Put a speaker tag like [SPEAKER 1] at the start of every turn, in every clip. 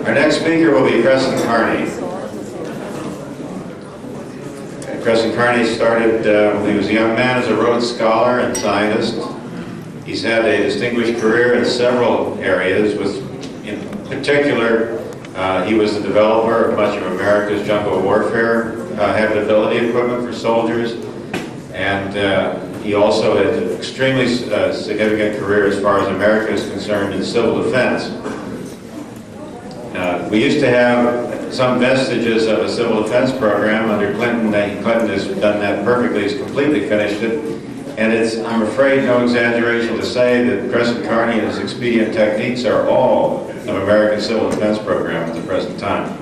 [SPEAKER 1] Our next speaker will be Cresson Kearny. Cresson Kearny started when he was a young man as a Rhodes Scholar and scientist. He's had a distinguished career in several areas. In particular, he was the developer of much of America's jungle warfare habitability equipment for soldiers, and he also had an extremely significant career as far as America is concerned in civil defense. We used to have some vestiges of a civil defense program under Clinton. Clinton has done that perfectly. He's completely finished it. And it's, I'm afraid, no exaggeration to say that Cresson Kearny and his expedient techniques are all of American civil defense program at the present time.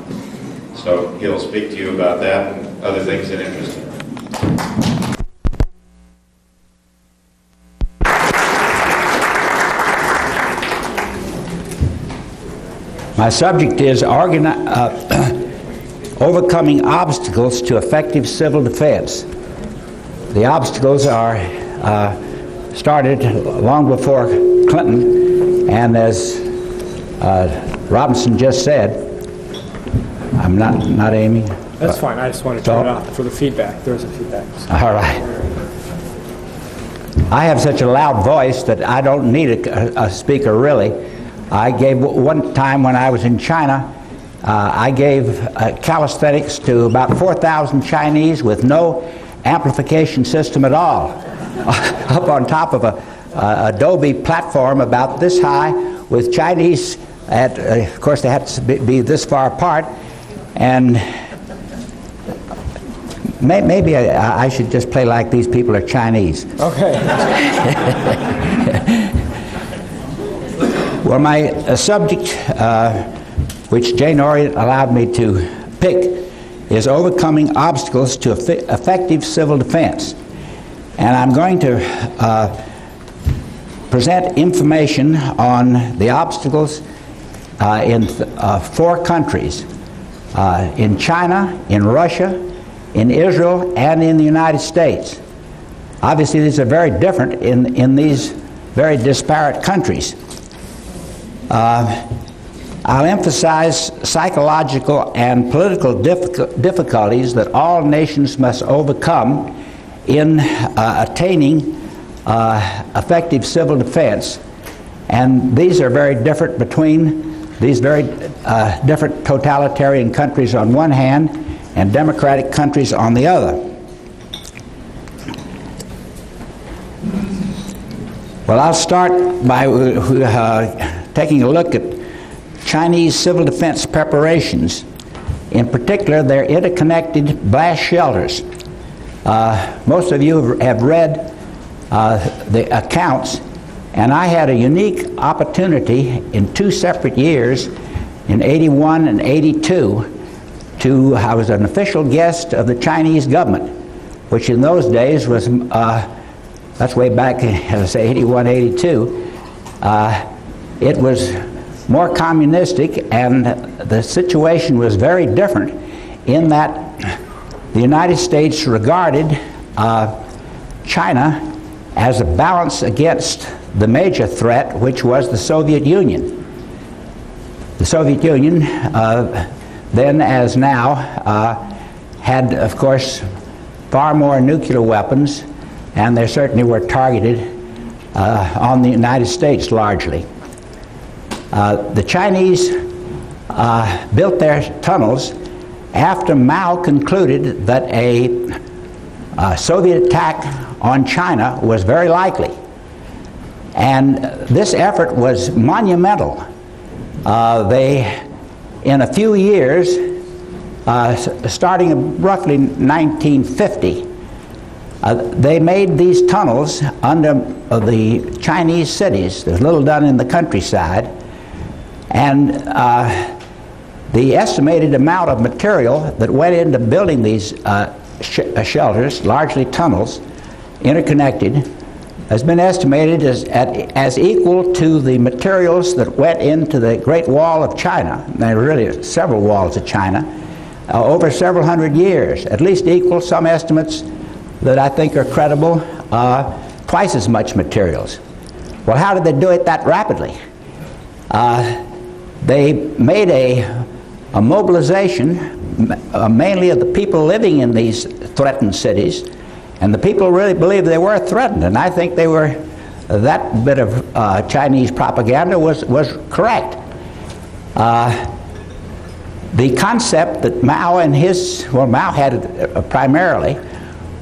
[SPEAKER 1] So he'll speak to you about that and other things that interest him.
[SPEAKER 2] My subject is overcoming obstacles to effective civil defense. The obstacles are started long before Clinton, and as Robinson just said, I'm not aiming.
[SPEAKER 3] That's fine. I just want to turn it off for the feedback. There's a feedback.
[SPEAKER 2] All right. I have such a loud voice that I don't need a speaker really. I gave one time when I was in China, I gave calisthenics to about 4,000 Chinese with no amplification system at all, up on top of a adobe platform about this high with Chinese at, of course they had to be this far apart, and maybe I should just play like these people are Chinese.
[SPEAKER 3] Okay.
[SPEAKER 2] Well, my subject, which Jane Orient allowed me to pick, is overcoming obstacles to effective civil defense. And I'm going to present information on the obstacles in 4 countries, in China, in Russia, in Israel, and in the United States. Obviously, these are very different in these very disparate countries. I'll emphasize psychological and political difficulties that all nations must overcome in attaining effective civil defense. And these are very different between these very different totalitarian countries on one hand and democratic countries on the other. Well, I'll start by taking a look at Chinese civil defense preparations. In particular, their interconnected blast shelters. Most of you have read the accounts, and I had a unique opportunity in 2 separate years, in 81 and 82, I was an official guest of the Chinese government, which in those days was, that's way back, as I say, 81, 82. It was more communistic, and the situation was very different in that the United States regarded China as a balance against the major threat, which was the Soviet Union. The Soviet Union, then as now, had, of course, far more nuclear weapons, and they certainly were targeted on the United States largely. The Chinese built their tunnels after Mao concluded that a Soviet attack on China was very likely. And this effort was monumental. In a few years, starting roughly 1950, they made these tunnels under the Chinese cities. There's little done in the countryside. And the estimated amount of material that went into building these shelters, largely tunnels, interconnected, has been estimated as equal to the materials that went into the Great Wall of China. There are really several walls of China, over several hundred years, at least equal. Some estimates that I think are credible, twice as much materials. Well, how did they do it that rapidly? they made a mobilization, mainly of the people living in these threatened cities, and the people really believed they were threatened, and I think they were, that bit of Chinese propaganda was correct. The concept that Mao and Mao had it primarily,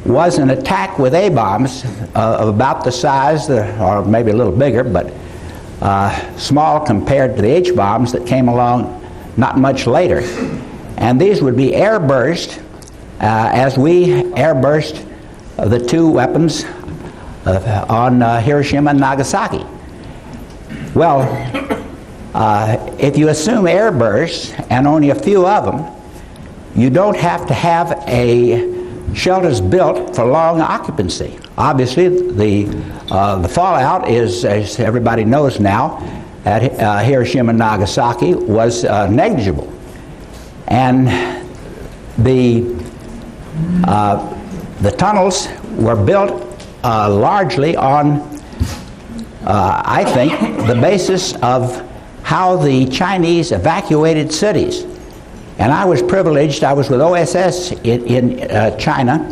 [SPEAKER 2] was an attack with A-bombs of about the size, or maybe a little bigger, but small compared to the H-bombs that came along not much later. And these would be airburst, as we airburst the two weapons on Hiroshima and Nagasaki. Well, if you assume airbursts, and only a few of them, you don't have to have shelters built for long occupancy. Obviously, the fallout is, as everybody knows now, at Hiroshima and Nagasaki was negligible. And the tunnels were built largely on, I think, the basis of how the Chinese evacuated cities. And I was privileged, I was with OSS in China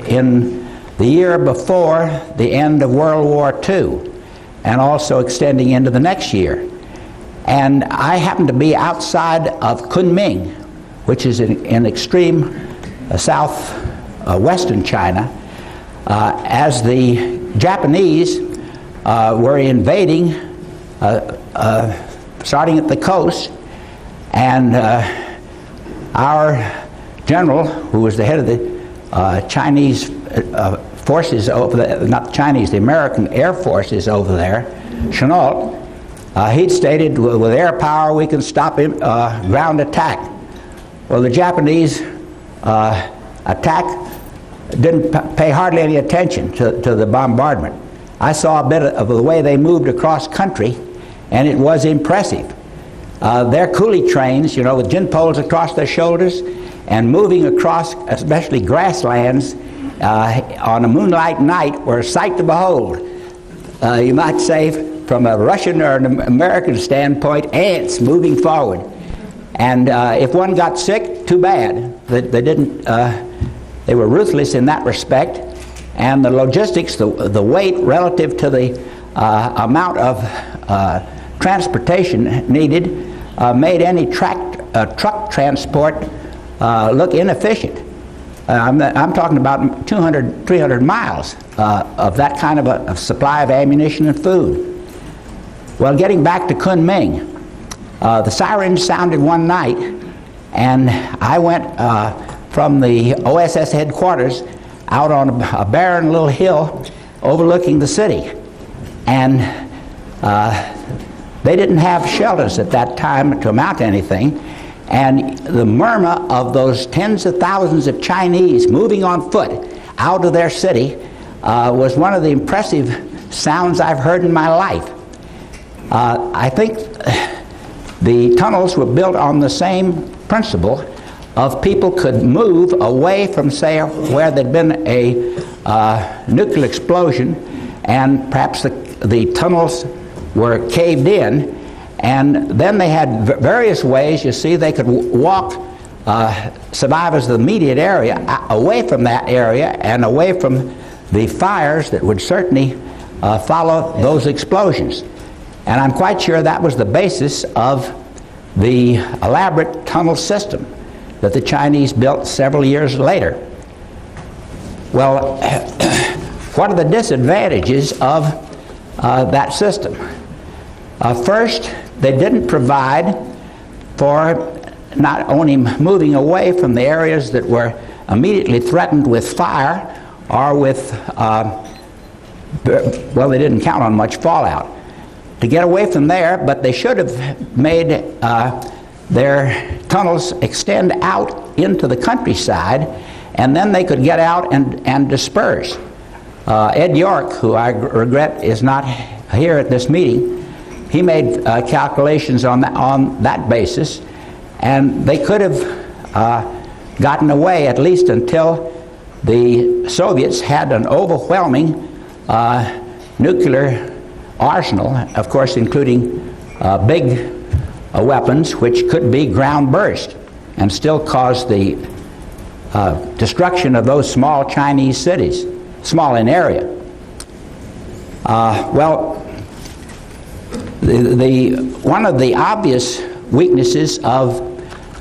[SPEAKER 2] in the year before the end of World War II, and also extending into the next year. And I happened to be outside of Kunming, which is in extreme southwestern China, as the Japanese were invading, starting at the coast, and our general, who was the head of the Chinese forces over there, not the Chinese, the American Air Forces over there, Chenault, he'd stated, with air power we can stop ground attack. Well, the Japanese attack didn't pay hardly any attention to the bombardment. I saw a bit of the way they moved across country, and it was impressive. Their coolie trains, with gin poles across their shoulders, and moving across, especially grasslands, on a moonlight night, were a sight to behold. You might say, from a Russian or an American standpoint, ants moving forward. And if one got sick, too bad. They didn't. They were ruthless in that respect, and the logistics, the weight relative to the amount of transportation needed, made any truck transport look inefficient. I'm talking about 200, 300 miles of that kind of a supply of ammunition and food. Well, getting back to Kunming, the sirens sounded one night, and I went from the OSS headquarters out on a barren little hill overlooking the city. And they didn't have shelters at that time to amount to anything. And the murmur of those tens of thousands of Chinese moving on foot out of their city was one of the impressive sounds I've heard in my life. I think the tunnels were built on the same principle of people could move away from, say, where there'd been a nuclear explosion, and perhaps the tunnels were caved in, and then they had various ways, you see, they could walk survivors of the immediate area away from that area and away from the fires that would certainly follow those explosions. And I'm quite sure that was the basis of the elaborate tunnel system that the Chinese built several years later. Well, what are the disadvantages of that system? First, they didn't provide for not only moving away from the areas that were immediately threatened with fire or with, well, they didn't count on much fallout. To get away from there, but they should have made their tunnels extend out into the countryside, and then they could get out and disperse. Ed York, who I regret is not here at this meeting, he made calculations on that basis, and they could have gotten away at least until the Soviets had an overwhelming nuclear arsenal, of course including big weapons which could be ground burst and still cause the destruction of those small Chinese cities, small in area. One of the obvious weaknesses of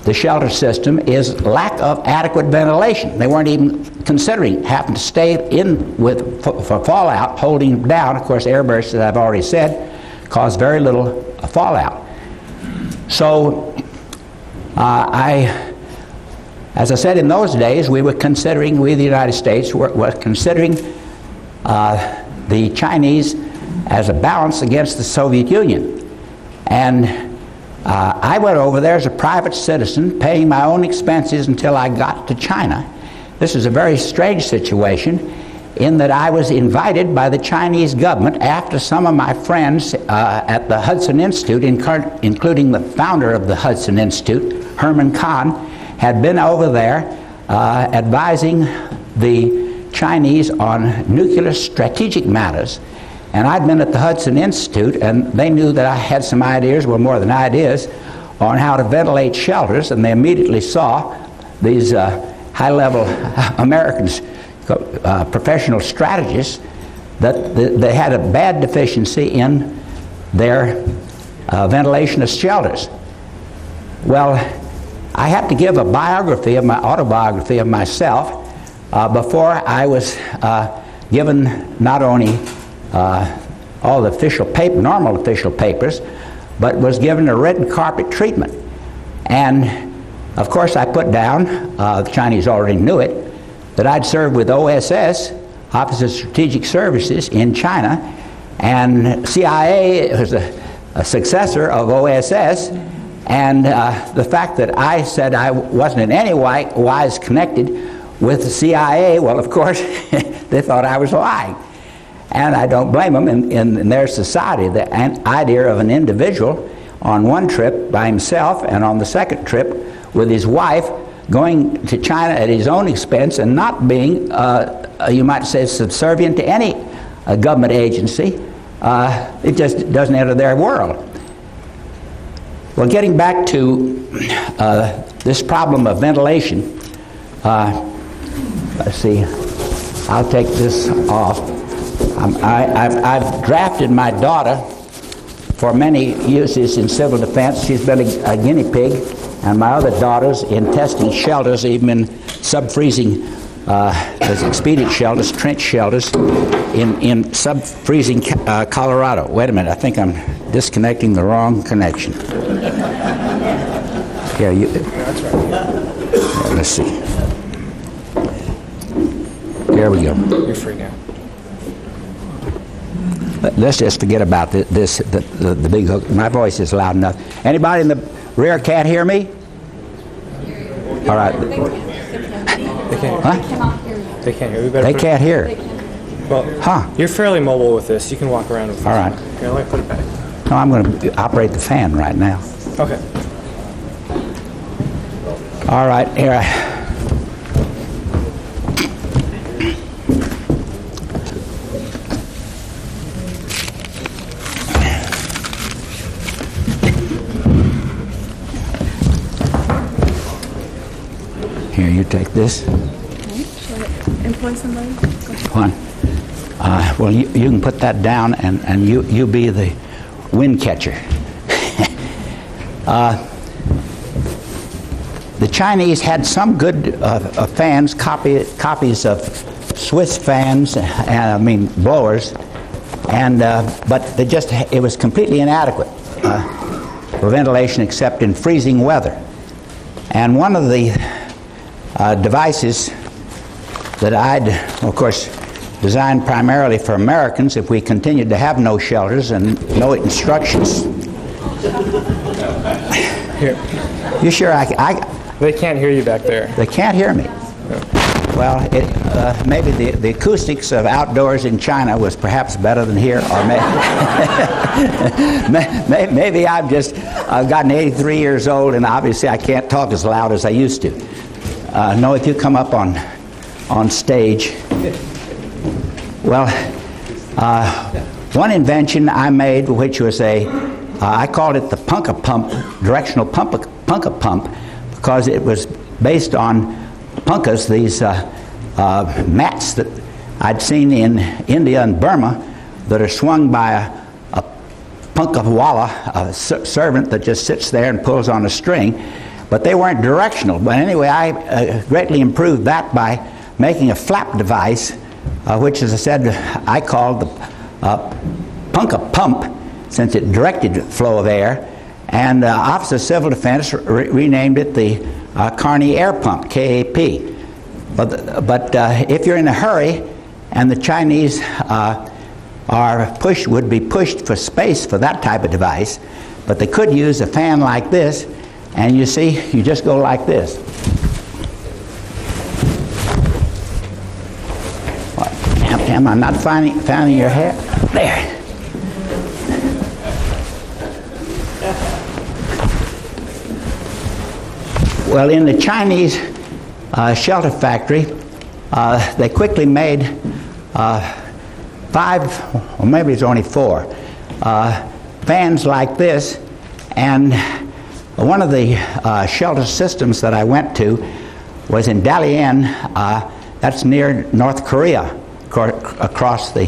[SPEAKER 2] the shelter system is lack of adequate ventilation. They weren't even considering having to stay in with for fallout, holding them down. Of course, air bursts, as I've already said, cause very little fallout. So, as I said, in those days, we, the United States, were considering the Chinese as a balance against the Soviet Union. And I went over there as a private citizen, paying my own expenses until I got to China. This is a very strange situation in that I was invited by the Chinese government after some of my friends at the Hudson Institute, including the founder of the Hudson Institute, Herman Kahn, had been over there advising the Chinese on nuclear strategic matters. And I'd been at the Hudson Institute, and they knew that I had some ideas, well, more than ideas, on how to ventilate shelters, and they immediately saw these high-level Americans, professional strategists, that they had a bad deficiency in their ventilation of shelters. Well, I had to give a autobiography of myself before I was given not only all the official normal official papers, but was given a red carpet treatment. And of course I put down, the Chinese already knew it, that I'd served with OSS, Office of Strategic Services, in China, and CIA was a successor of OSS, and the fact that I said I wasn't in any wise connected with the CIA, well, of course, they thought I was lying. And I don't blame them. In their society, the idea of an individual on one trip by himself and on the second trip with his wife going to China at his own expense and not being, you might say, subservient to any government agency, it just doesn't enter their world. Well, getting back to this problem of ventilation, let's see, I'll take this off. I've drafted my daughter for many uses in civil defense. She's been a guinea pig, and my other daughters in testing shelters, even in sub-freezing, there's expedient shelters, trench shelters, in sub-freezing Colorado. Wait a minute, I think I'm disconnecting the wrong connection. Here,
[SPEAKER 3] That's right.
[SPEAKER 2] Let's see. Here we go.
[SPEAKER 3] You're free now.
[SPEAKER 2] Let's just forget about the big hook. My voice is loud enough. Anybody in the rear can't hear me? All right.
[SPEAKER 3] They can't.
[SPEAKER 2] Huh?
[SPEAKER 3] They can't hear.
[SPEAKER 2] They can't hear.
[SPEAKER 3] Well, you're fairly mobile with this. You can walk around with this.
[SPEAKER 2] All right.
[SPEAKER 3] Here, let me put it back.
[SPEAKER 2] No, I'm going to operate the fan right now.
[SPEAKER 3] Okay.
[SPEAKER 2] All right. Here. Here, you take this.
[SPEAKER 4] Okay. Should I employ somebody?
[SPEAKER 2] One. Well, you can put that down, and you be the wind catcher. The Chinese had some good fans, copies of Swiss fans, blowers, and but it was completely inadequate for ventilation except in freezing weather. And one of the devices that I'd, of course, designed primarily for Americans if we continued to have no shelters and no instructions.
[SPEAKER 3] Here.
[SPEAKER 2] You sure
[SPEAKER 3] They can't hear you back there.
[SPEAKER 2] They can't hear me. Well, maybe the acoustics of outdoors in China was perhaps better than here, or maybe I've gotten 83 years old, and obviously I can't talk as loud as I used to. No, if you come up on stage. Well, one invention I made, which was a I called it the punka pump, directional punka pump, because it was based on punkas, these mats that I'd seen in India and Burma that are swung by a punka walla, a servant that just sits there and pulls on a string, but they weren't directional. But anyway, I greatly improved that by making a flap device, which, as I said, I called the punka pump, since it directed the flow of air, and Office of Civil Defense renamed it the Kearny Air Pump, KAP. But if you're in a hurry and the Chinese would be pushed for space for that type of device, but they could use a fan like this, and you see, you just go like this. Am I not finding your hair? There. Well, in the Chinese shelter factory, they quickly made 5, or maybe it's only 4, fans like this, and one of the shelter systems that I went to was in Dalian, that's near North Korea, across the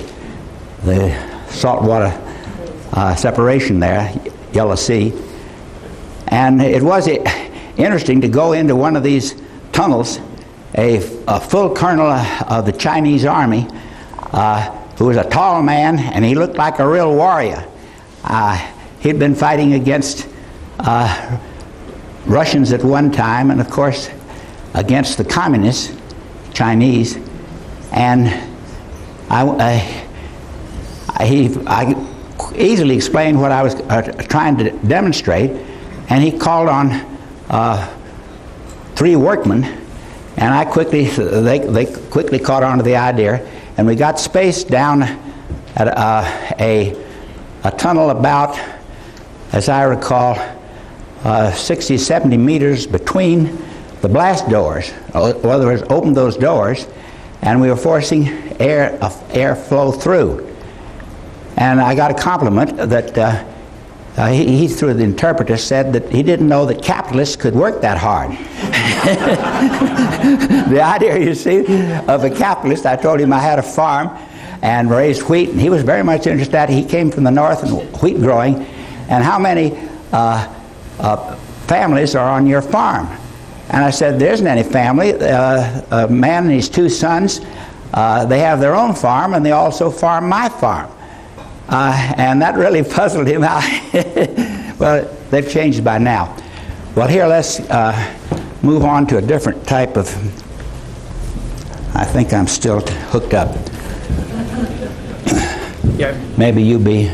[SPEAKER 2] saltwater separation there, Yellow Sea. And it was interesting to go into one of these tunnels. A full colonel of the Chinese army, who was a tall man, and he looked like a real warrior. He'd been fighting against Russians at one time, and of course against the communists, Chinese, and I easily explained what I was trying to demonstrate, and he called on 3 workmen, and they quickly caught on to the idea, and we got spaced down at a tunnel about, as I recall, 60, 70 meters between the blast doors. In other words, opened those doors, and we were forcing air flow through. And I got a compliment that he, through the interpreter, said that he didn't know that capitalists could work that hard. The idea, you see, of a capitalist, I told him I had a farm and raised wheat, and he was very much interested. He came from the north and wheat growing, and how many families are on your farm? And I said, there isn't any family. A man and his 2 sons, they have their own farm, and they also farm my farm. And that really puzzled him out. Well, they've changed by now. Well, here, let's move on to a different type of... I think I'm still hooked up.
[SPEAKER 3] Yeah.
[SPEAKER 2] Maybe you be...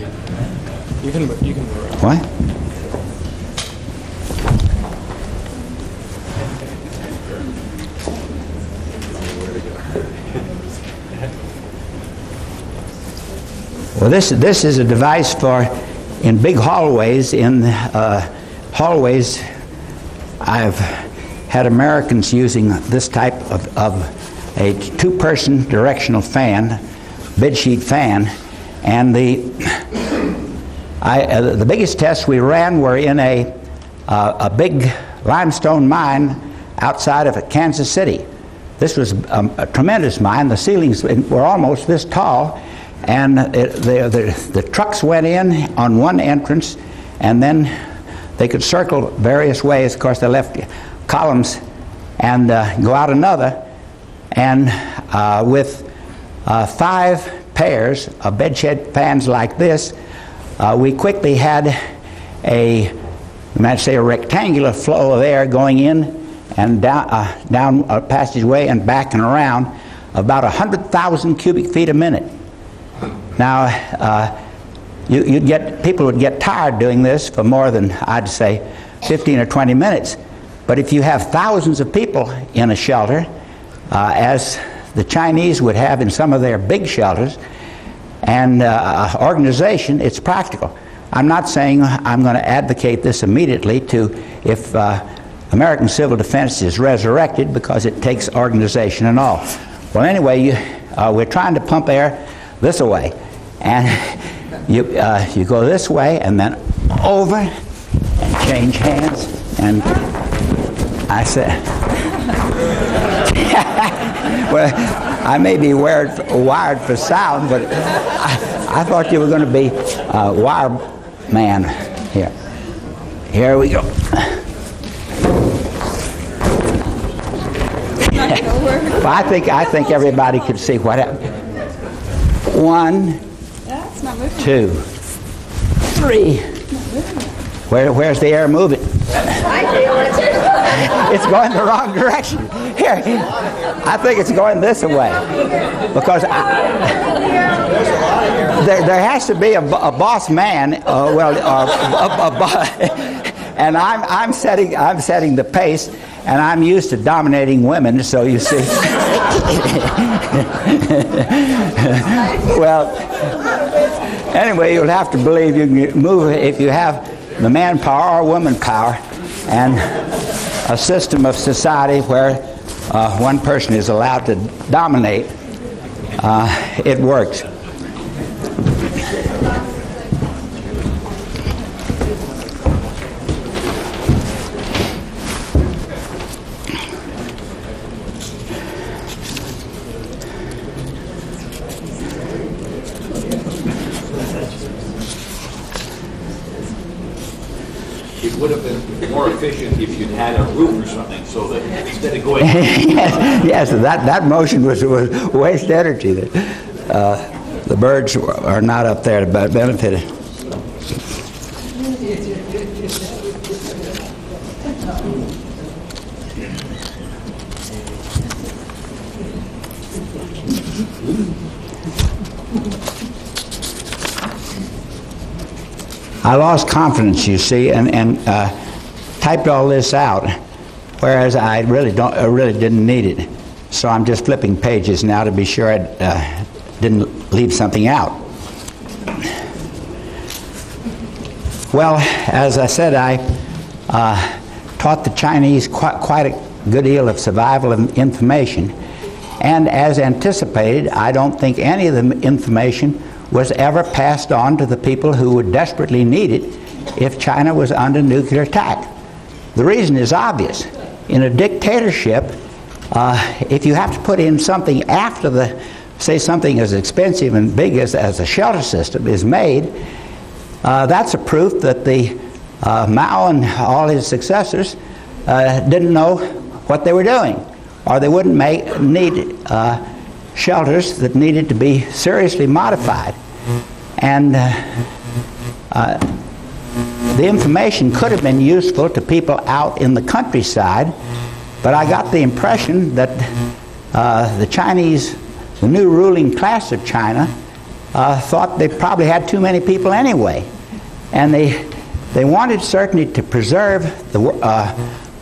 [SPEAKER 3] You can move around.
[SPEAKER 2] What? Well, this is a device for in big hallways. In hallways, I've had Americans using this type of a 2-person directional fan, bedsheet fan, and the biggest tests we ran were in a big limestone mine outside of Kansas City. This was a tremendous mine. The ceilings were almost this tall. And the trucks went in on one entrance, and then they could circle various ways. Of course, they left columns and go out another. And with 5 pairs of bedshed fans like this, we quickly had a rectangular flow of air going in and down a passageway and back and around, about 100,000 cubic feet a minute. Now, people would get tired doing this for more than, I'd say, 15 or 20 minutes. But if you have thousands of people in a shelter, as the Chinese would have in some of their big shelters, and organization, it's practical. I'm not saying I'm going to advocate this immediately if American civil defense is resurrected, because it takes organization and all. Well, anyway, we're trying to pump air this way, and you go this way and then over and change hands. And I said, well, I may be wired for sound, but I thought you were going to be a wire man here. Here we go. Well, I think everybody could see what happened. 1, 2, 3. Where's the air moving? It's going the wrong direction. Here, I think it's going this way because there has to be a boss man. And I'm setting the pace, and I'm used to dominating women. So you see. Well, anyway, you'll have to believe you can move if you have the manpower or woman power, and a system of society where one person is allowed to dominate. It works.
[SPEAKER 5] It would have been more efficient if you'd had a roof or something, so that instead of going...
[SPEAKER 2] Yes, that motion was waste energy. The birds are not up there to benefit it. I lost confidence, you see, and typed all this out, whereas I really didn't need it. So I'm just flipping pages now to be sure I didn't leave something out. Well, as I said, I taught the Chinese quite a good deal of survival information, and as anticipated, I don't think any of the information was ever passed on to the people who would desperately need it if China was under nuclear attack. The reason is obvious. In a dictatorship, if you have to put in something after say something as expensive and big as a shelter system is made, that's a proof that the Mao and all his successors didn't know what they were doing, or they wouldn't need shelters that needed to be seriously modified. And the information could have been useful to people out in the countryside, but I got the impression that the Chinese, the new ruling class of China, thought they probably had too many people anyway, and they wanted certainly to preserve the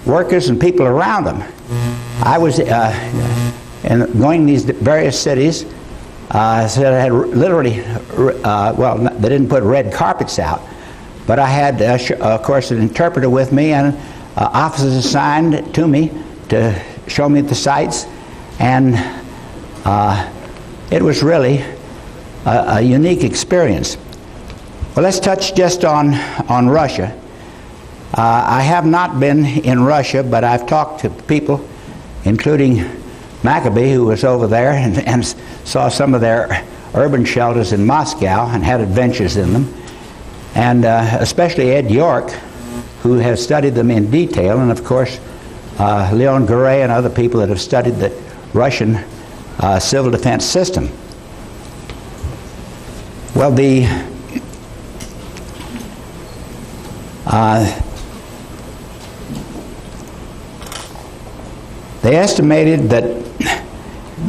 [SPEAKER 2] workers and people around them. I was going to these various cities, so I had literally, they didn't put red carpets out, but I had, of course, an interpreter with me and officers assigned to me to show me the sights, and it was really a unique experience. Well, let's touch just on Russia. I have not been in Russia, but I've talked to people, including Maccabee, who was over there and saw some of their urban shelters in Moscow and had adventures in them, and especially Ed York, who has studied them in detail, and of course Leon Garay and other people that have studied the Russian civil defense system. Well, they estimated that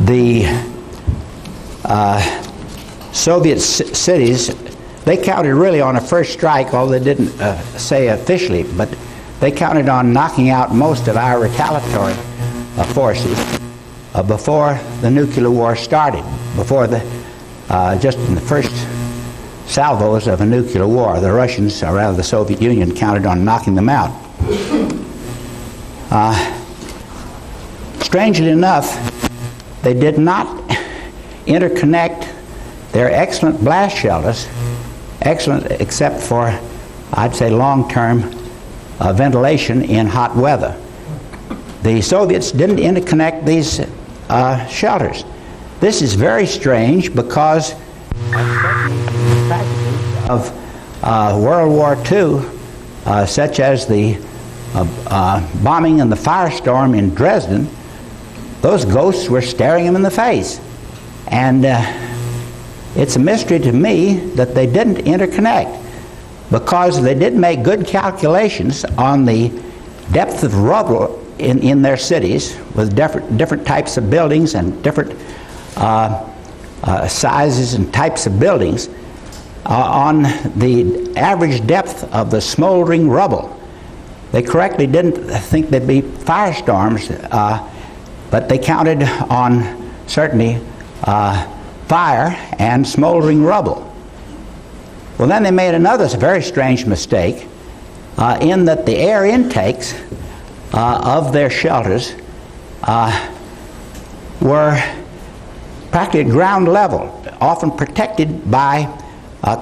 [SPEAKER 2] the Soviet cities, they counted really on a first strike, although they didn't say officially, but they counted on knocking out most of our retaliatory forces before the nuclear war started, before just in the first salvos of a nuclear war. The Russians, or rather the Soviet Union, counted on knocking them out. Strangely enough, they did not interconnect their excellent blast shelters, excellent except for I'd say long-term ventilation in hot weather. The Soviets didn't interconnect these shelters. This is very strange because of World War II, such as the bombing and the firestorm in Dresden, those ghosts were staring him in the face. And it's a mystery to me that they didn't interconnect, because they did make good calculations on the depth of rubble in their cities with different types of buildings and different sizes and types of buildings on the average depth of the smoldering rubble. They correctly didn't think there'd be firestorms, but they counted on certainly fire and smoldering rubble. Well, then they made another very strange mistake in that the air intakes of their shelters were practically at ground level, often protected by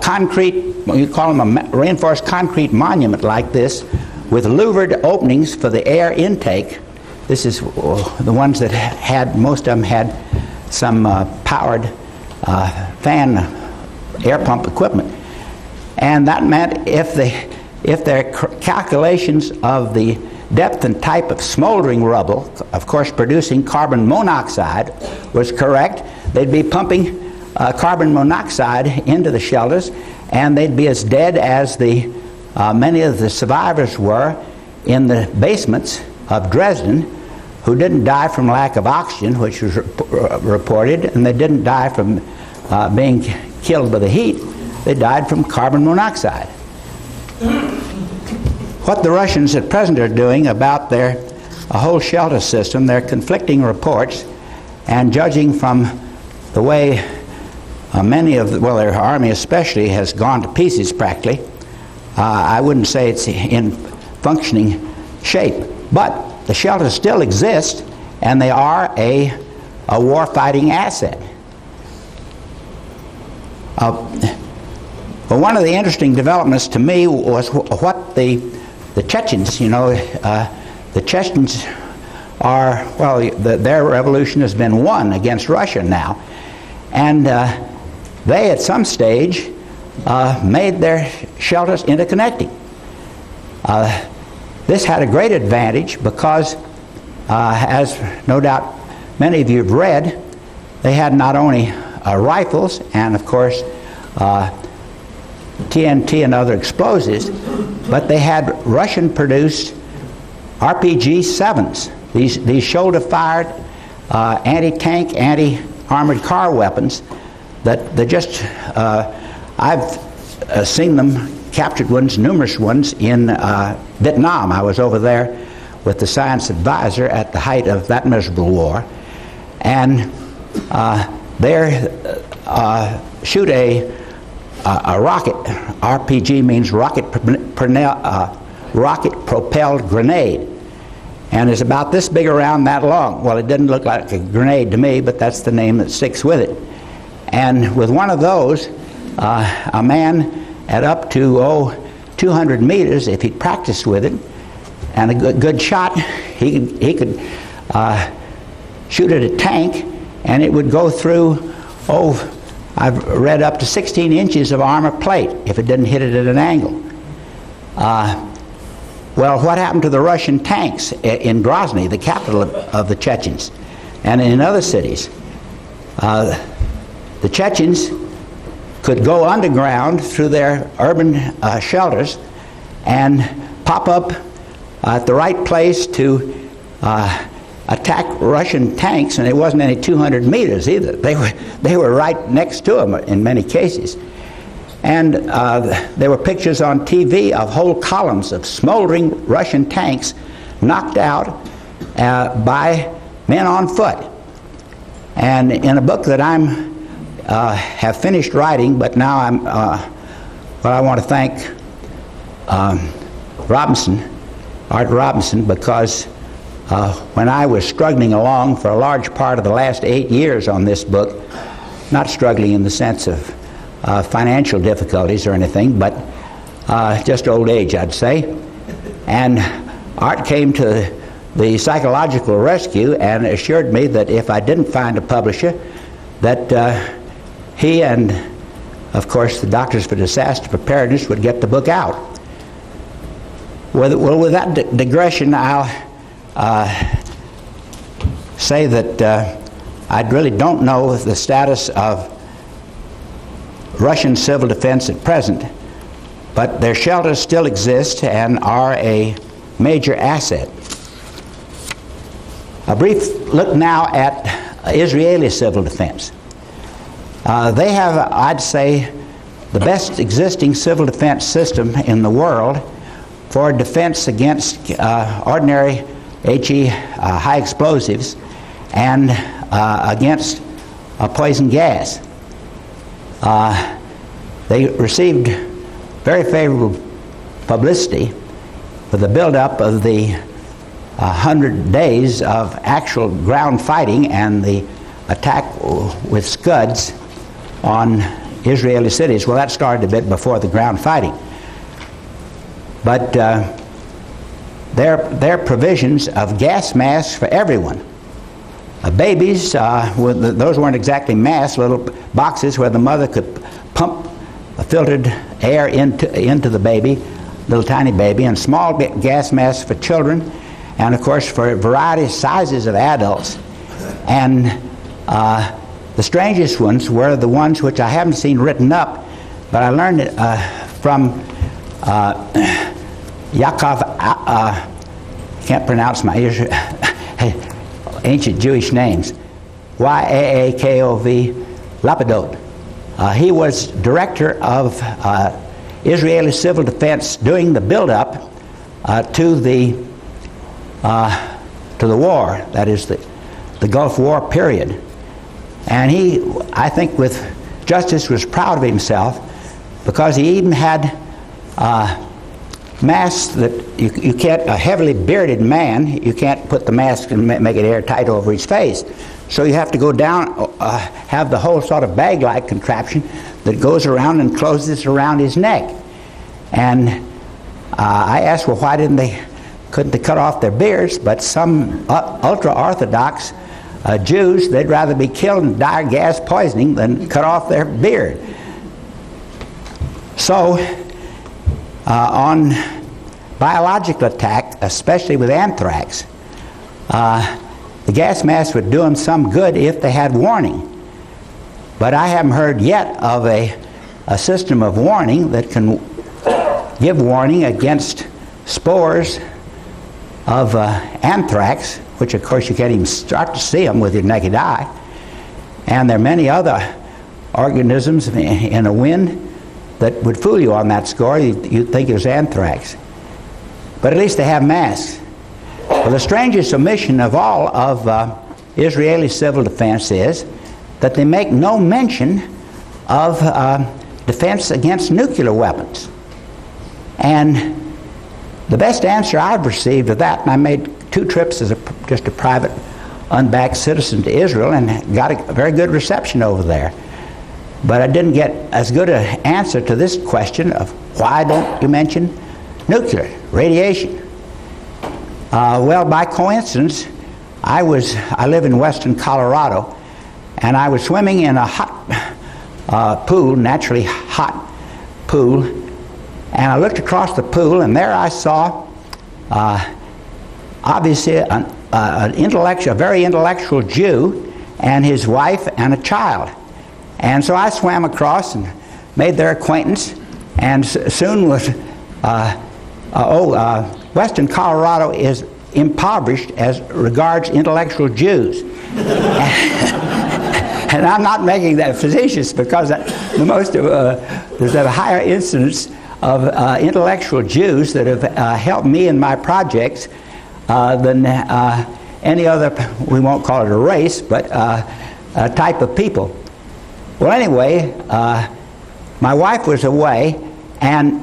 [SPEAKER 2] concrete, you call them a reinforced concrete monument like this, with louvered openings for the air intake. This is the ones that had, most of them had some powered fan air pump equipment. And that meant if their calculations of the depth and type of smoldering rubble, of course producing carbon monoxide, was correct, they'd be pumping carbon monoxide into the shelters, and they'd be as dead as the many of the survivors were in the basements of Dresden, who didn't die from lack of oxygen, which was reported, and they didn't die from being killed by the heat. They died from carbon monoxide. What the Russians at present are doing about their whole shelter system, their conflicting reports, and judging from the way many of the, well, their army especially has gone to pieces practically, I wouldn't say it's in functioning shape, but the shelters still exist, and they are a war-fighting asset. Well, one of the interesting developments to me was what the Chechens, you know, the Chechens are, well, their revolution has been won against Russia now, and they at some stage made their shelters interconnecting. This had a great advantage because, as no doubt many of you have read, they had not only rifles and, of course, TNT and other explosives, but they had Russian-produced RPG-7s, these shoulder-fired anti-tank, anti-armored car weapons that they just, I've seen them, captured ones, numerous ones in Vietnam. I was over there with the science advisor at the height of that miserable war, and they shoot a rocket. RPG means rocket-propelled grenade, and is about this big around, that long. Well, it didn't look like a grenade to me, but that's the name that sticks with it. And with one of those, a man at up to 200 meters, if he practiced with it, and a good shot, he could shoot at a tank, and it would go through, I've read up to 16 inches of armor plate if it didn't hit it at an angle. Well, what happened to the Russian tanks in Grozny, the capital of the Chechens, and in other cities? The Chechens could go underground through their urban shelters and pop up at the right place to attack Russian tanks, and it wasn't any 200 meters either. They were right next to them in many cases. And there were pictures on TV of whole columns of smoldering Russian tanks knocked out by men on foot. And in a book that I'm have finished writing, but now I'm well, I want to thank Art Robinson, because when I was struggling along for a large part of the last 8 years on this book, not struggling in the sense of financial difficulties or anything, but just old age, I'd say. And Art came to the psychological rescue and assured me that if I didn't find a publisher, that he and, of course, the Doctors for Disaster Preparedness would get the book out. Well, with that digression, I'll say that I really don't know the status of Russian civil defense at present, but their shelters still exist and are a major asset. A brief look now at Israeli civil defense. They have, I'd say, the best existing civil defense system in the world for defense against ordinary HE high explosives and against poison gas. They received very favorable publicity for the buildup of the 100 days of actual ground fighting and the attack with Scuds on Israeli cities. Well, that started a bit before the ground fighting. But their provisions of gas masks for everyone. Babies, those weren't exactly masks, little boxes where the mother could pump filtered air into the baby, little tiny baby, and small gas masks for children, and of course for a variety of sizes of adults. And the strangest ones were the ones which I haven't seen written up, but I learned it from Yaakov, can't pronounce my ancient Jewish names, Yaakov Lapidot. He was director of Israeli civil defense during the build-up to the war, that is the Gulf War period. And he, I think with justice, was proud of himself because he even had masks that you can't, a heavily bearded man, you can't put the mask and make it airtight over his face. So you have to go down, have the whole sort of bag-like contraption that goes around and closes around his neck. And I asked, well, why couldn't they cut off their beards? But some ultra-Orthodox Jews, they'd rather be killed and die of gas poisoning than cut off their beard. So on biological attack, especially with anthrax, the gas masks would do them some good if they had warning. But I haven't heard yet of a system of warning that can give warning against spores of anthrax, which of course you can't even start to see them with your naked eye. And there are many other organisms in a wind that would fool you on that score. You'd think it was anthrax. But at least they have masks. Well, the strangest omission of all of Israeli civil defense is that they make no mention of defense against nuclear weapons. And the best answer I've received of that, and I made 2 trips as just a private, unbacked citizen to Israel and got a very good reception over there. But I didn't get as good an answer to this question of why don't you mention nuclear, radiation? Well, by coincidence, I live in western Colorado, and I was swimming in a hot pool, naturally hot pool, and I looked across the pool, and there I saw obviously a very intellectual Jew and his wife and a child. And so I swam across and made their acquaintance, and soon was, western Colorado is impoverished as regards intellectual Jews. And I'm not making that facetious because there's a higher incidence of intellectual Jews that have helped me in my projects than any other, we won't call it a race, but a type of people. Well, anyway, my wife was away, and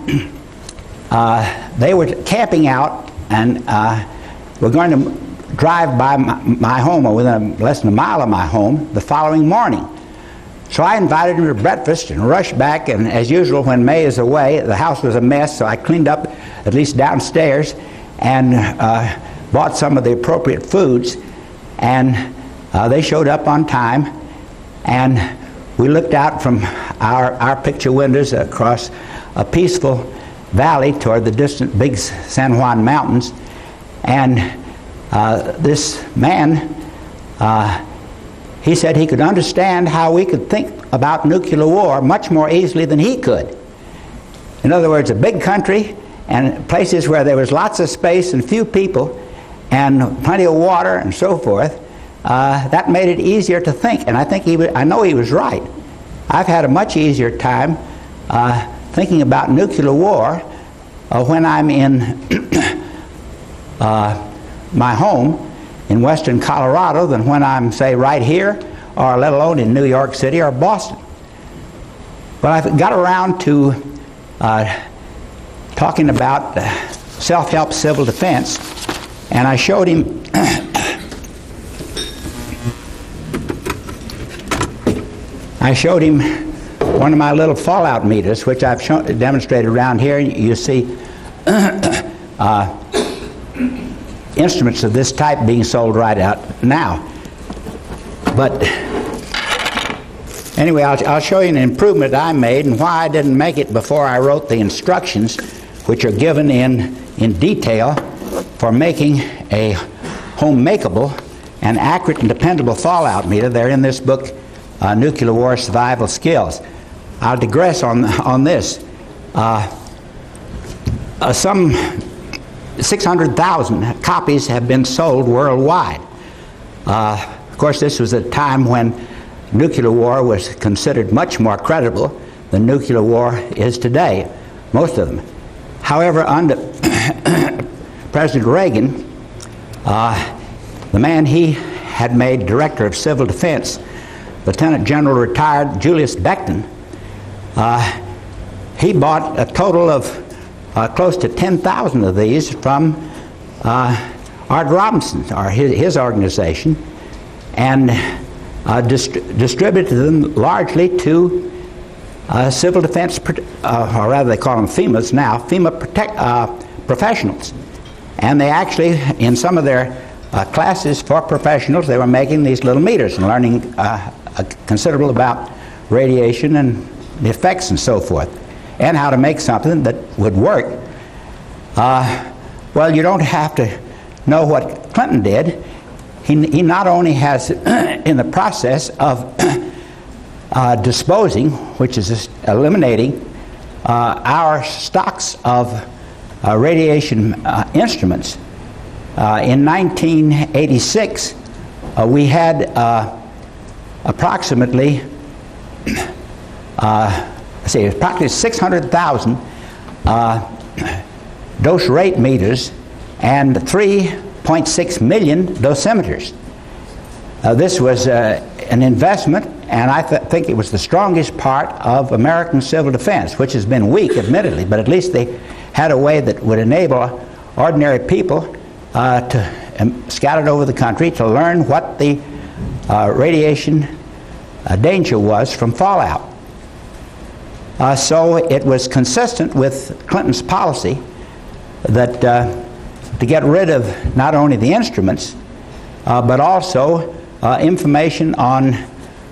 [SPEAKER 2] they were camping out, and we're going to drive by my home, or within less than a mile of my home, the following morning. So I invited him to breakfast and rushed back, and as usual when May is away, the house was a mess, so I cleaned up at least downstairs and bought some of the appropriate foods, and they showed up on time, and we looked out from our picture windows across a peaceful valley toward the distant big San Juan Mountains, and this man, he said he could understand how we could think about nuclear war much more easily than he could. In other words, a big country and places where there was lots of space and few people and plenty of water and so forth, that made it easier to think. And I know he was right. I've had a much easier time thinking about nuclear war when I'm in my home in western Colorado than when I'm, say, right here, or let alone in New York City or Boston. But I got around to talking about self-help civil defense, and I showed him one of my little fallout meters, which I've demonstrated around here. You see instruments of this type being sold right out now. But anyway, I'll show you an improvement I made and why I didn't make it before I wrote the instructions, which are given in detail for making a home-makeable and accurate and dependable fallout meter. They're in this book, Nuclear War Survival Skills. I'll digress on this. Some 600,000 copies have been sold worldwide. Of course, this was a time when nuclear war was considered much more credible than nuclear war is today, most of them. However, under President Reagan, the man he had made Director of Civil Defense, Lieutenant General retired Julius Beckton, he bought a total of close to 10,000 of these from Art Robinson, or his organization, and distributed them largely to civil defense, or rather they call them FEMAs now, professionals. And they actually, in some of their classes for professionals, they were making these little meters and learning considerable about radiation and the effects and so forth, and how to make something that would work. Well, you don't have to know what Clinton did. He not only has, in the process of disposing, which is just eliminating our stocks of radiation instruments. In 1986, we had approximately 600,000 dose rate meters and 3.6 million dosimeters. This was an investment, and I think it was the strongest part of American civil defense, which has been weak, admittedly, but at least they had a way that would enable ordinary people scattered over the country to learn what the radiation danger was from fallout. So it was consistent with Clinton's policy that to get rid of not only the instruments, but also information on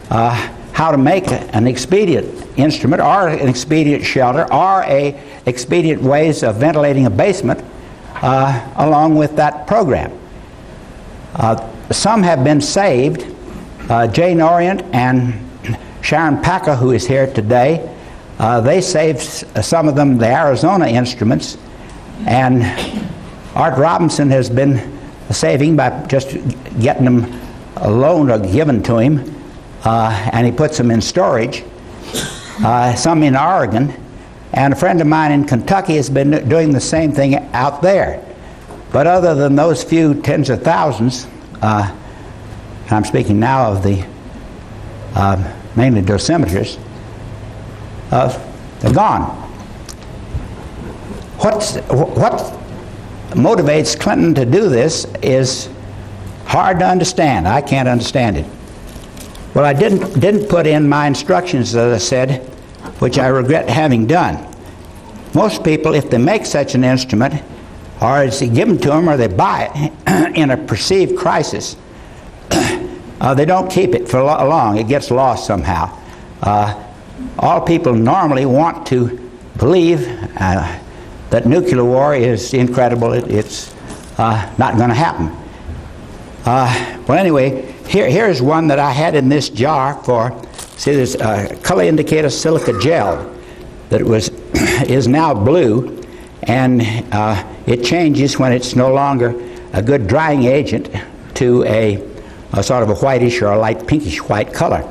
[SPEAKER 2] how to make an expedient instrument or an expedient shelter or expedient ways of ventilating a basement along with that program. Some have been saved. Jane Orient and Sharon Packer, who is here today, they saved some of them, the Arizona instruments, and Art Robinson has been saving by just getting them loaned or given to him, and he puts them in storage, some in Oregon, and a friend of mine in Kentucky has been doing the same thing out there. But other than those few tens of thousands, I'm speaking now of the mainly dosimeters, they're gone. What motivates Clinton to do this is hard to understand. I can't understand it. Well, I didn't put in my instructions, as I said, which I regret having done. Most people, if they make such an instrument, or it's given to them or they buy it in a perceived crisis, they don't keep it for long. It gets lost somehow. All people normally want to believe that nuclear war is incredible. It's not going to happen. Well, anyway, here's one that I had in this jar for, see, there's a color indicator silica gel that is now blue, and it changes when it's no longer a good drying agent to a sort of a whitish or a light pinkish white color.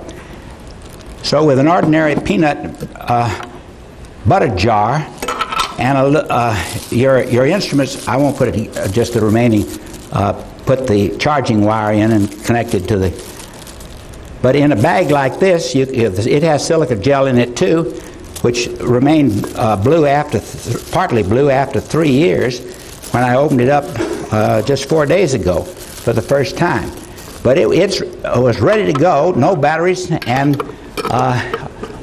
[SPEAKER 2] So with an ordinary peanut butter jar and your instruments, I won't put it just the remaining, put the charging wire in and connect it to the, but in a bag like this, it has silica gel in it too, which remained blue after, partly blue after 3 years when I opened it up just 4 days ago for the first time. But it was ready to go, no batteries, and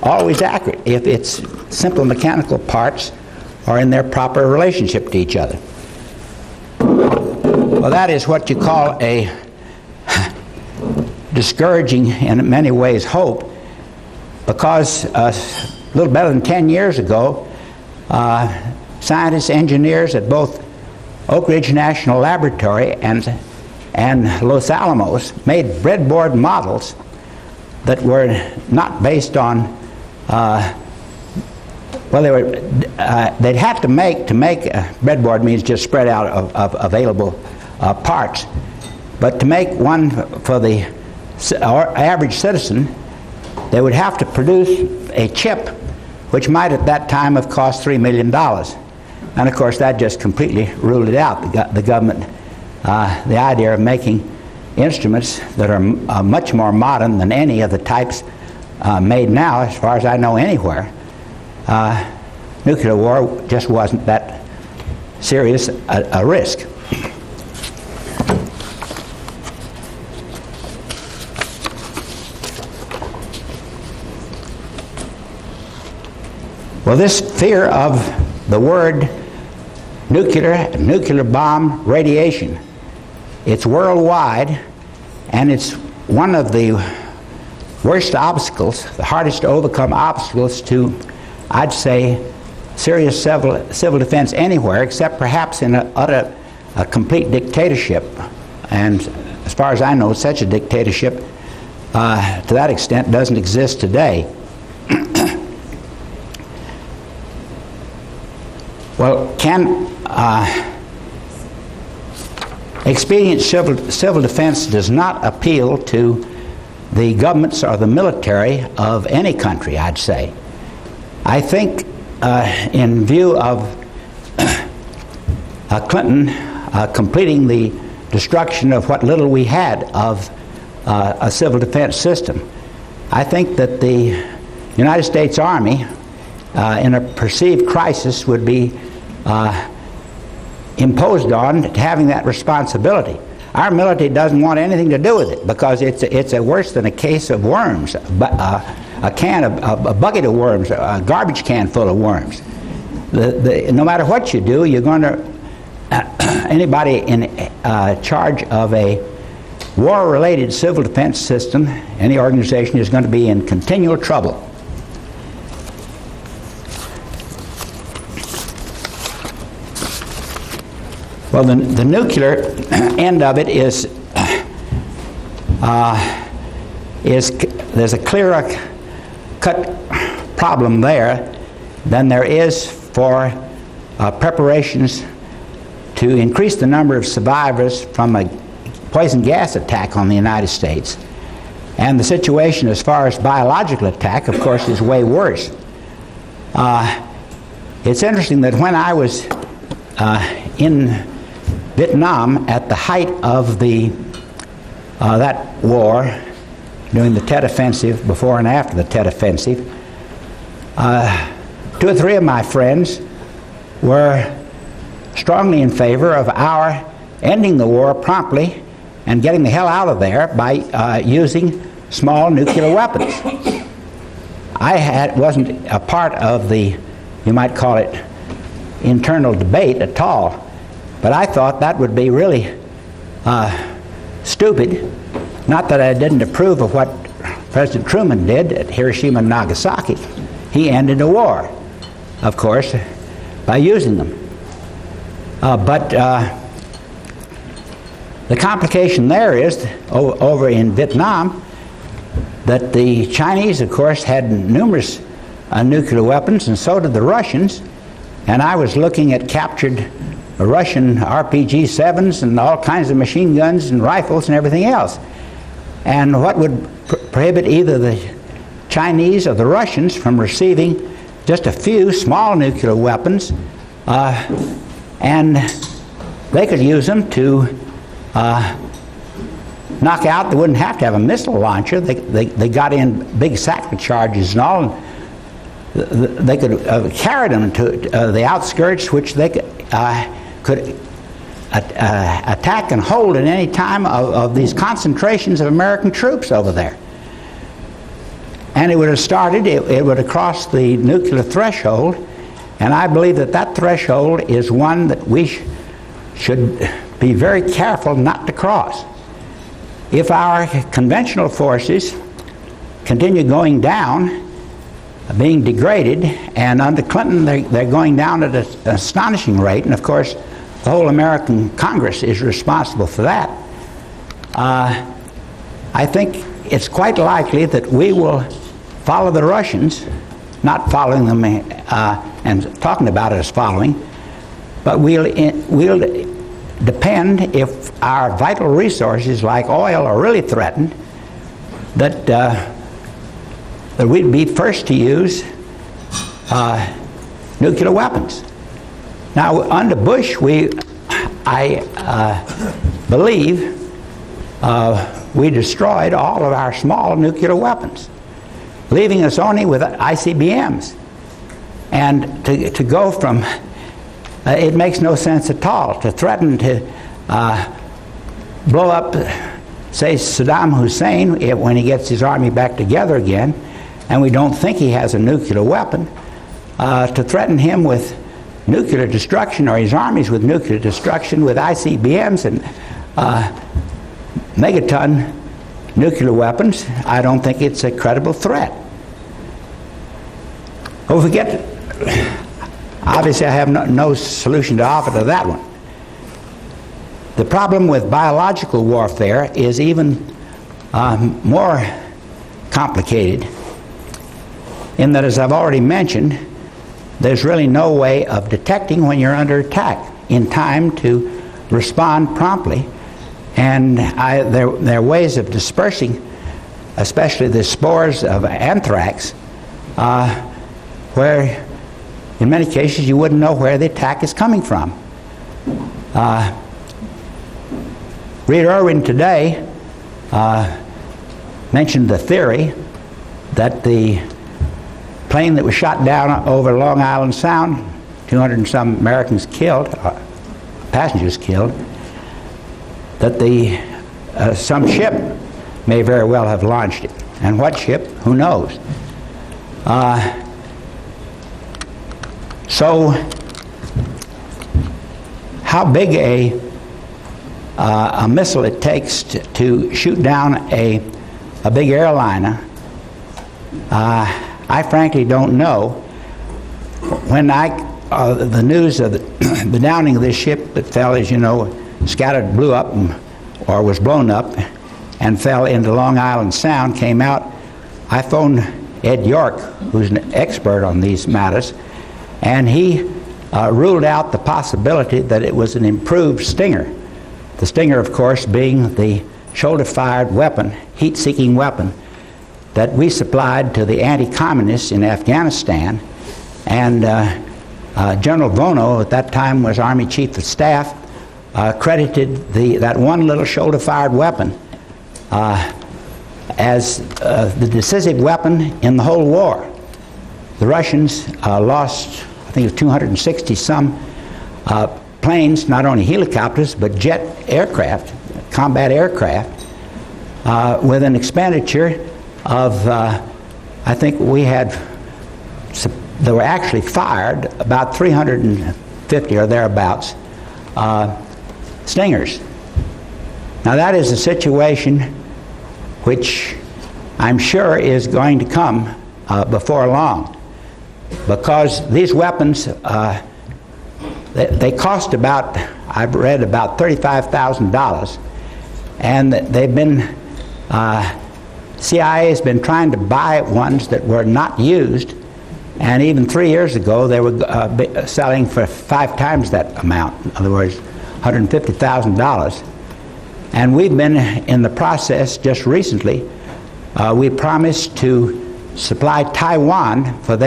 [SPEAKER 2] always accurate if its simple mechanical parts are in their proper relationship to each other. Well, that is what you call a discouraging, in many ways, hope, because a little better than 10 years ago, scientists, engineers at both Oak Ridge National Laboratory and Los Alamos made breadboard models that were not based on, well, they'd have to make breadboard means just spread out of available parts, but to make one for the average citizen, they would have to produce a chip which might at that time have cost $3 million. And of course that just completely ruled it out. The government, the idea of making instruments that are much more modern than any of the types made now, as far as I know anywhere. Nuclear war just wasn't that serious a risk. Well, this fear of the word nuclear bomb radiation, it's worldwide, and it's one of the worst obstacles, the hardest to overcome obstacles to, I'd say, serious civil defense anywhere, except perhaps in a complete dictatorship. And as far as I know, such a dictatorship to that extent doesn't exist today. Well, can expedient civil defense does not appeal to the governments or the military of any country, I'd say. I think in view of Clinton completing the destruction of what little we had of a civil defense system, I think that the United States Army in a perceived crisis would be imposed on having that responsibility. Our military doesn't want anything to do with it because it's worse than a case of worms, a bucket of worms, a garbage can full of worms. No matter what you do, you're going to anybody in charge of a war-related civil defense system, any organization, is going to be in continual trouble. Well, the nuclear end of it is there's a clearer cut problem there than there is for preparations to increase the number of survivors from a poison gas attack on the United States. And the situation as far as biological attack, of course, is way worse. It's interesting that when I was in Vietnam at the height of that war, during the Tet Offensive, before and after the Tet Offensive, 2 or 3 of my friends were strongly in favor of our ending the war promptly and getting the hell out of there by using small nuclear weapons. Wasn't a part of the, you might call it, internal debate at all, but I thought that would be really stupid. Not that I didn't approve of what President Truman did at Hiroshima and Nagasaki. He ended a war, of course, by using them. But the complication there is, over in Vietnam, that the Chinese, of course, had numerous nuclear weapons, and so did the Russians. And I was looking at captured Russian RPG-7s and all kinds of machine guns and rifles and everything else. And what would prohibit either the Chinese or the Russians from receiving just a few small nuclear weapons, and they could use them to knock out. They wouldn't have to have a missile launcher. They got in big sack charges and all. And they could carry them to the outskirts, which they could attack and hold at any time of these concentrations of American troops over there. And it would have started, it would have crossed the nuclear threshold, and I believe that that threshold is one that we should be very careful not to cross. If our conventional forces continue going down, being degraded, and under Clinton they're going down at an astonishing rate, and of course the whole American Congress is responsible for that, I think it's quite likely that we will follow the Russians, not following them and talking about it as following, but we'll depend, if our vital resources like oil are really threatened, that we'd be first to use nuclear weapons. Now, under Bush, I believe we destroyed all of our small nuclear weapons, leaving us only with ICBMs. And to go from, it makes no sense at all to threaten to blow up, say, Saddam Hussein when he gets his army back together again, and we don't think he has a nuclear weapon, to threaten him with nuclear destruction, or his armies with nuclear destruction, with ICBMs and megaton nuclear weapons. I don't think it's a credible threat. Oh, forget, obviously I have no solution to offer to that one. The problem with biological warfare is even more complicated, in that, as I've already mentioned, there's really no way of detecting when you're under attack in time to respond promptly. And there are ways of dispersing, especially the spores of anthrax, where in many cases you wouldn't know where the attack is coming from. Reed Irwin today mentioned the theory that the plane that was shot down over Long Island Sound, 200 and some Americans killed, passengers killed, that some ship may very well have launched it. And what ship? Who knows? So how big a missile it takes to shoot down a big airliner, I frankly don't know. When the news of the downing of this ship that fell, as you know, scattered, blew up, or was blown up, and fell into Long Island Sound, came out, I phoned Ed York, who's an expert on these matters, and he ruled out the possibility that it was an improved Stinger. The Stinger, of course, being the shoulder-fired weapon, heat-seeking weapon, that we supplied to the anti-communists in Afghanistan. And General Vono, at that time was Army Chief of Staff, credited that one little shoulder-fired weapon as the decisive weapon in the whole war. The Russians lost, I think it was 260-some planes, not only helicopters, but jet aircraft, combat aircraft, with an expenditure of, I think we had, they were actually fired about 350 or thereabouts stingers. Now that is a situation which I'm sure is going to come before long, because these weapons, they cost about, I've read, about $35,000, and they've been, CIA has been trying to buy ones that were not used, and even 3 years ago they were selling for 5 times that amount, in other words, $150,000. And we've been in the process just recently, we promised to supply Taiwan for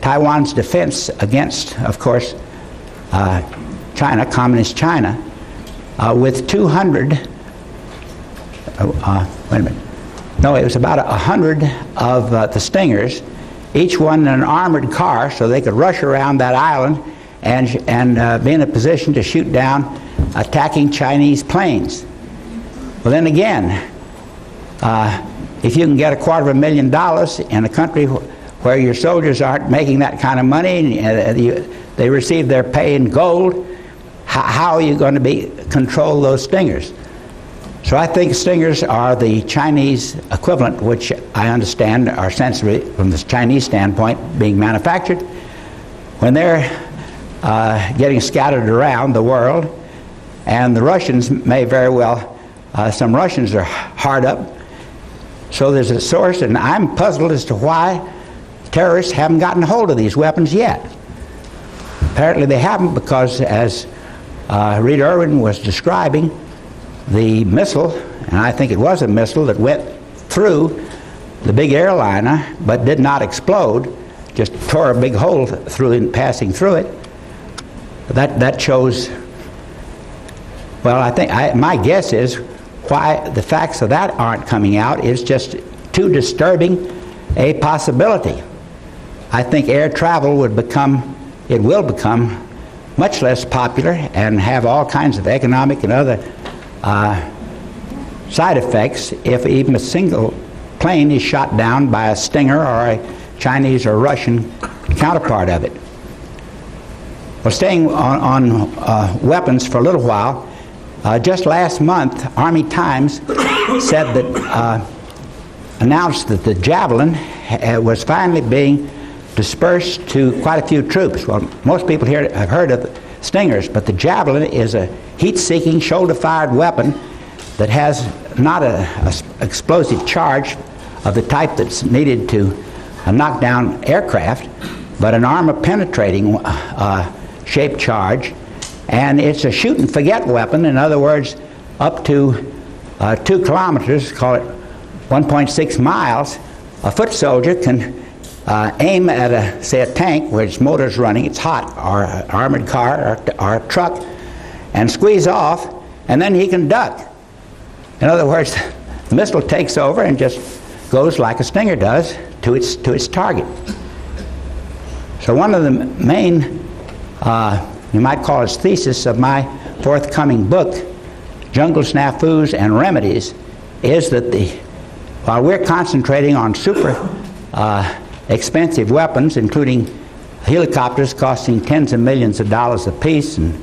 [SPEAKER 2] Taiwan's defense against, of course, China, communist China, with 200, wait a minute, no, it was about 100 of the Stingers, each one in an armored car, so they could rush around that island and be in a position to shoot down attacking Chinese planes. Well, then again, if you can get $250,000 in a country where your soldiers aren't making that kind of money, and they receive their pay in gold, how are you going to control those Stingers? So I think Stingers are the Chinese equivalent, which I understand are sensibly, from the Chinese standpoint, being manufactured. When they're getting scattered around the world, and the Russians may very well, some Russians are hard up, so there's a source, and I'm puzzled as to why terrorists haven't gotten hold of these weapons yet. Apparently they haven't, because as Rita Irwin was describing, the missile, and I think it was a missile that went through the big airliner but did not explode, just tore a big hole through it, passing through it. That shows, well, I think my guess is why the facts of that aren't coming out is just too disturbing a possibility. I think air travel will become much less popular and have all kinds of economic and other side effects if even a single plane is shot down by a Stinger or a Chinese or Russian counterpart of it. Well, staying on weapons for a little while, just last month, Army Times said that, announced that the Javelin was finally being dispersed to quite a few troops. Well, most people here have heard of Stingers, but the Javelin is a heat-seeking, shoulder-fired weapon that has not an explosive charge of the type that's needed to knock down aircraft, but an armor-penetrating shaped charge, and it's a shoot-and-forget weapon. In other words, up to 2 kilometers, call it 1.6 miles, a foot soldier can aim at say a tank where its motor's running, it's hot, or an armored car or a truck, and squeeze off, and then he can duck. In other words, the missile takes over and just goes like a Stinger does to its target. So one of the main, you might call it thesis of my forthcoming book, Jungle Snafus and Remedies, is that while we're concentrating on super expensive weapons, including helicopters costing tens of millions of dollars apiece, and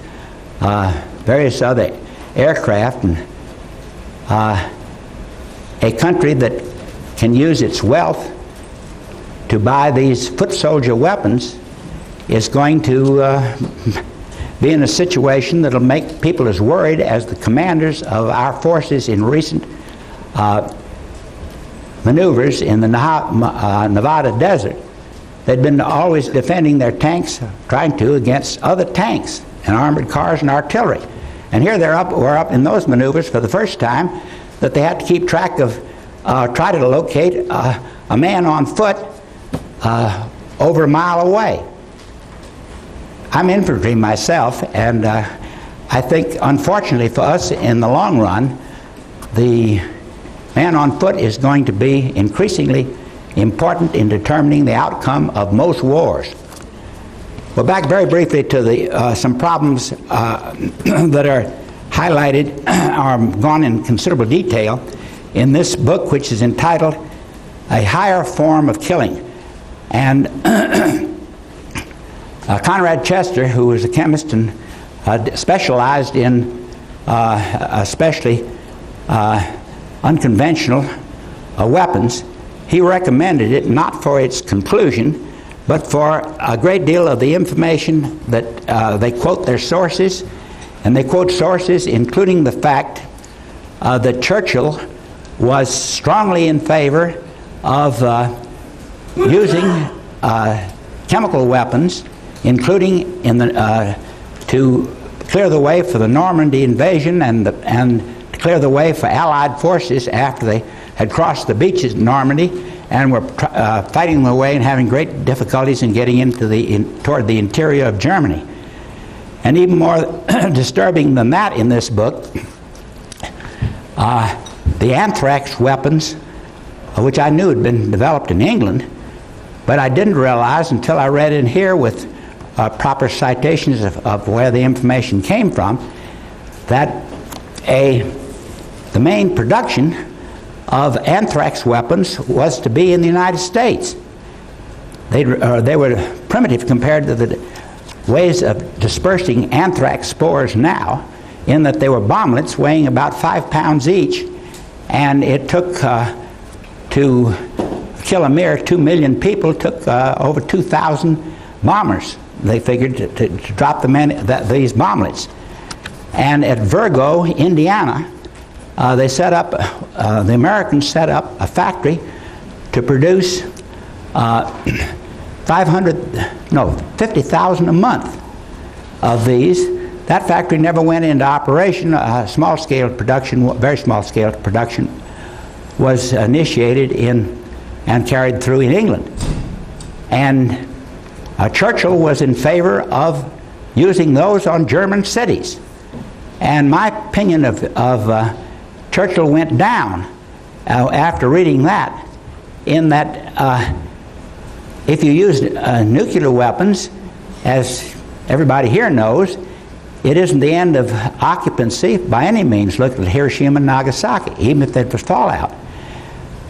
[SPEAKER 2] various other aircraft, and a country that can use its wealth to buy these foot soldier weapons is going to be in a situation that'll make people as worried as the commanders of our forces in recent maneuvers in the Nevada desert. They'd been always defending their tanks, trying to, against other tanks and armored cars and artillery. And here we're up in those maneuvers for the first time that they had to keep track of, try to locate a man on foot over a mile away. I'm infantry myself, and I think, unfortunately for us, in the long run, the man on foot is going to be increasingly important in determining the outcome of most wars. Well, back very briefly to some problems that are highlighted or gone in considerable detail in this book, which is entitled A Higher Form of Killing. And Conrad Chester, who was a chemist and specialized in especially unconventional weapons, he recommended it not for its conclusion, but for a great deal of the information that they quote their sources, and they quote sources including the fact that Churchill was strongly in favor of using chemical weapons, including in the, to clear the way for the Normandy invasion and to clear the way for Allied forces after they had crossed the beaches in Normandy and were fighting their way and having great difficulties in getting into toward the interior of Germany. And even more disturbing than that in this book, the anthrax weapons, which I knew had been developed in England, but I didn't realize until I read in here with proper citations of where the information came from, that the main production of anthrax weapons was to be in the United States. They were primitive compared to the ways of dispersing anthrax spores now, in that they were bomblets weighing about 5 pounds each, and it took to kill a mere 2 million people took over 2,000 bombers, they figured, to drop these bomblets. And at Virgo, Indiana, they set up, the Americans set up a factory to produce 50,000 a month of these. That factory never went into operation. Small-scale production, very small-scale production, was initiated and carried through in England. And Churchill was in favor of using those on German cities. And my opinion of Churchill went down after reading that, in that if you use nuclear weapons, as everybody here knows, it isn't the end of occupancy by any means. Look at Hiroshima and Nagasaki, even if there was fallout.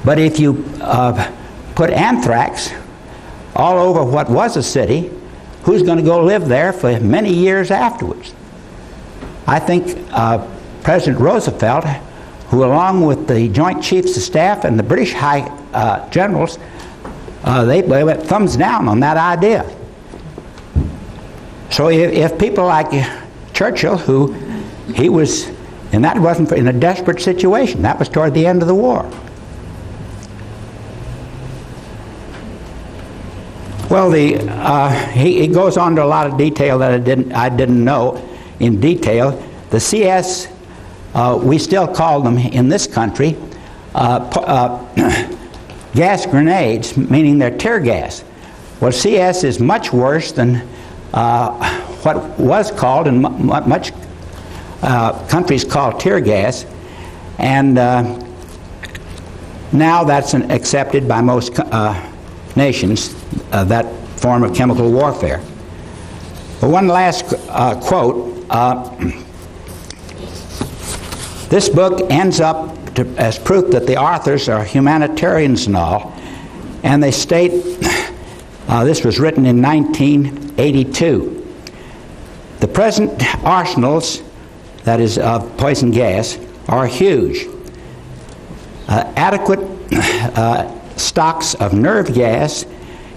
[SPEAKER 2] But if you put anthrax all over what was a city, who's going to go live there for many years afterwards? I think President Roosevelt, who along with the Joint Chiefs of Staff and the British High Generals, they went thumbs down on that idea. So if people like Churchill, who he was, and that wasn't in a desperate situation, that was toward the end of the war. Well, he goes on to a lot of detail that I didn't know in detail. The CS, we still call them in this country gas grenades, meaning they're tear gas. Well, CS is much worse than what was called, and much countries call tear gas, and now that's accepted by most nations, that form of chemical warfare. But one last quote. This book ends up as proof that the authors are humanitarians and all, and they state, this was written in 1982, the present arsenals, that is of poison gas, are huge. Adequate stocks of nerve gas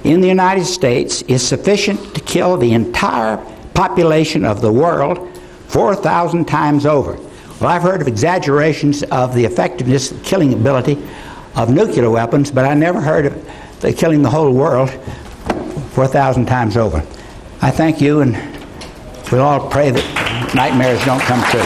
[SPEAKER 2] in the United States is sufficient to kill the entire population of the world 4,000 times over. Well, I've heard of exaggerations of the effectiveness, killing ability of nuclear weapons, but I never heard of the killing the whole world 4,000 times over. I thank you, and we'll all pray that nightmares don't come true.